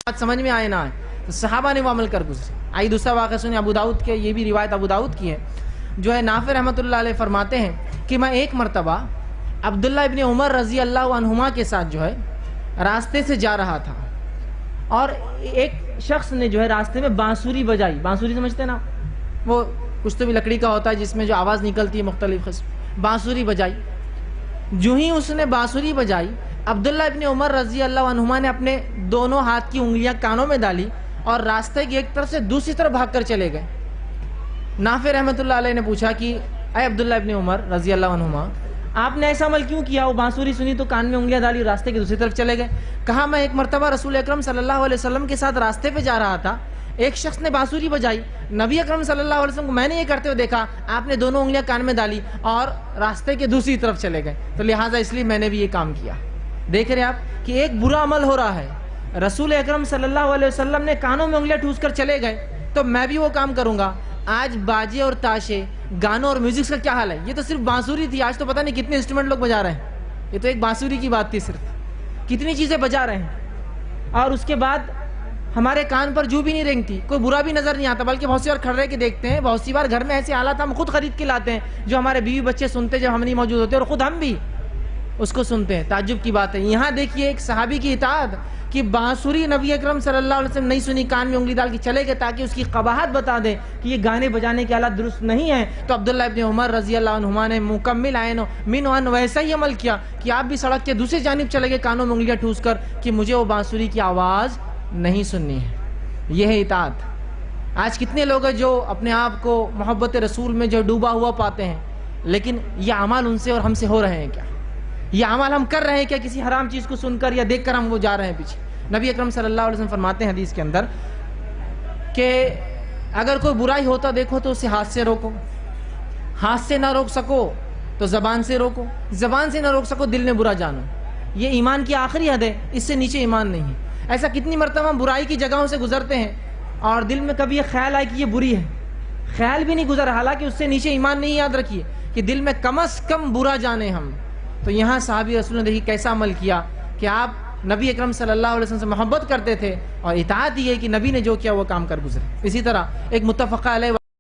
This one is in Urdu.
بات سمجھ میں آئے نہ آئے تو صحابہ نے وہ عمل کر گزرے. آئی دوسرا واقعہ سنیں ابو داؤد کے، یہ بھی روایت ابو داؤد کی ہے. جو ہے نافع رحمۃ اللہ علیہ فرماتے ہیں کہ میں ایک مرتبہ عبداللہ ابن عمر رضی اللہ عنہما کے ساتھ جو ہے راستے سے جا رہا تھا، اور ایک شخص نے جو ہے راستے میں بانسری بجائی. بانسری سمجھتے ہیں نا، وہ کچھ تو بھی لکڑی کا ہوتا ہے جس میں جو آواز نکلتی ہے مختلف قسم. بانسری بجائی. جو ہی اس نے بانسری بجائی، عبداللہ ابن عمر رضی اللہ عنہما نے اپنے دونوں ہاتھ کی انگلیاں کانوں میں ڈالی اور راستے کی ایک طرف سے دوسری طرف بھاگ کر چلے گئے. نافع رحمۃ اللہ علیہ نے پوچھا کہ اے عبداللہ ابن عمر رضی اللہ عنہما، آپ نے ایسا عمل کیوں کیا؟ وہ بانسری سنی تو کان میں انگلیاں ڈالی، راستے کی دوسری طرف چلے گئے. کہا میں ایک مرتبہ رسول اکرم صلی اللہ علیہ وسلم کے ساتھ راستے پہ جا رہا تھا، ایک شخص نے بانسری بجائی، نبی اکرم صلی اللہ علیہ وسلم کو میں نے یہ کرتے ہوئے دیکھا، آپ نے دونوں انگلیاں کان میں ڈالی اور راستے کے دوسری طرف چلے گئے، تو لہٰذا اس لیے میں نے بھی یہ کام کیا. دیکھ رہے آپ کہ ایک برا عمل ہو رہا ہے، رسول اکرم صلی اللہ علیہ وسلم نے کانوں میں انگلیاں ٹھوس کر چلے گئے تو میں بھی وہ کام کروں گا. آج باجے اور تاشے، گانوں اور میوزک کا کیا حال ہے؟ یہ تو صرف بانسری تھی، آج تو پتہ نہیں کتنے انسٹرومنٹ لوگ بجا رہے ہیں. یہ تو ایک بانسری کی بات تھی، صرف کتنی چیزیں بجا رہے ہیں. اور اس کے بعد ہمارے کان پر جو بھی نہیں رینگتی، کوئی برا بھی نظر نہیں آتا، بلکہ بہت سی بار کھڑے کے دیکھتے ہیں، بہت سی بار گھر میں ایسے حالات ہم خود خرید کے لاتے ہیں جو ہمارے بیوی بچے سنتے جب ہم نہیں موجود ہوتے، اور خود ہم بھی اس کو سنتے ہیں. تعجب کی بات ہے. یہاں دیکھیے ایک صحابی کی اطاعت کہ بانسری نبی اکرم صلی اللہ علیہ وسلم نہیں سنی، کان میں انگلی ڈال کے چلے گئے تاکہ اس کی قباحت بتا دیں کہ یہ گانے بجانے کے حالات درست نہیں ہیں. تو عبداللہ ابن عمر رضی اللہ عنہما نے مکمل عین من وان ویسا ہی عمل کیا کہ آپ بھی سڑک کے دوسری جانب چلے گئے کانوں میں انگلیاں ٹھوس کر کہ مجھے وہ بانسری کی آواز نہیں سننی ہے. یہ ہے اطاعت. آج کتنے لوگ ہیں جو اپنے آپ کو محبت رسول میں جو ڈوبا ہوا پاتے ہیں، لیکن یہ اعمال ان سے اور ہم سے ہو رہے ہیں کیا؟ یہ اعمال ہم کر رہے ہیں کیا؟ کسی حرام چیز کو سن کر یا دیکھ کر ہم وہ جا رہے ہیں پیچھے. نبی اکرم صلی اللہ علیہ وسلم فرماتے ہیں حدیث کے اندر کہ اگر کوئی برائی ہوتا دیکھو تو اسے ہاتھ سے روکو، ہاتھ سے نہ روک سکو تو زبان سے روکو، زبان سے نہ روک سکو دل میں برا جانو. یہ ایمان کی آخری حد ہے، اس سے نیچے ایمان نہیں ہے. ایسا کتنی مرتبہ ہم برائی کی جگہوں سے گزرتے ہیں اور دل میں کبھی یہ خیال آئے کہ یہ بری ہے، خیال بھی نہیں گزرا، حالانکہ اس سے نیچے ایمان نہیں. یاد رکھیے کہ دل میں کم از کم برا جانے ہم. تو یہاں صحابی رسول نے دیکھی کیسا عمل کیا کہ آپ نبی اکرم صلی اللہ علیہ وسلم سے محبت کرتے تھے، اور اطاعت یہ ہے کہ نبی نے جو کیا وہ کام کر گزرے. اسی طرح ایک متفقہ علیہ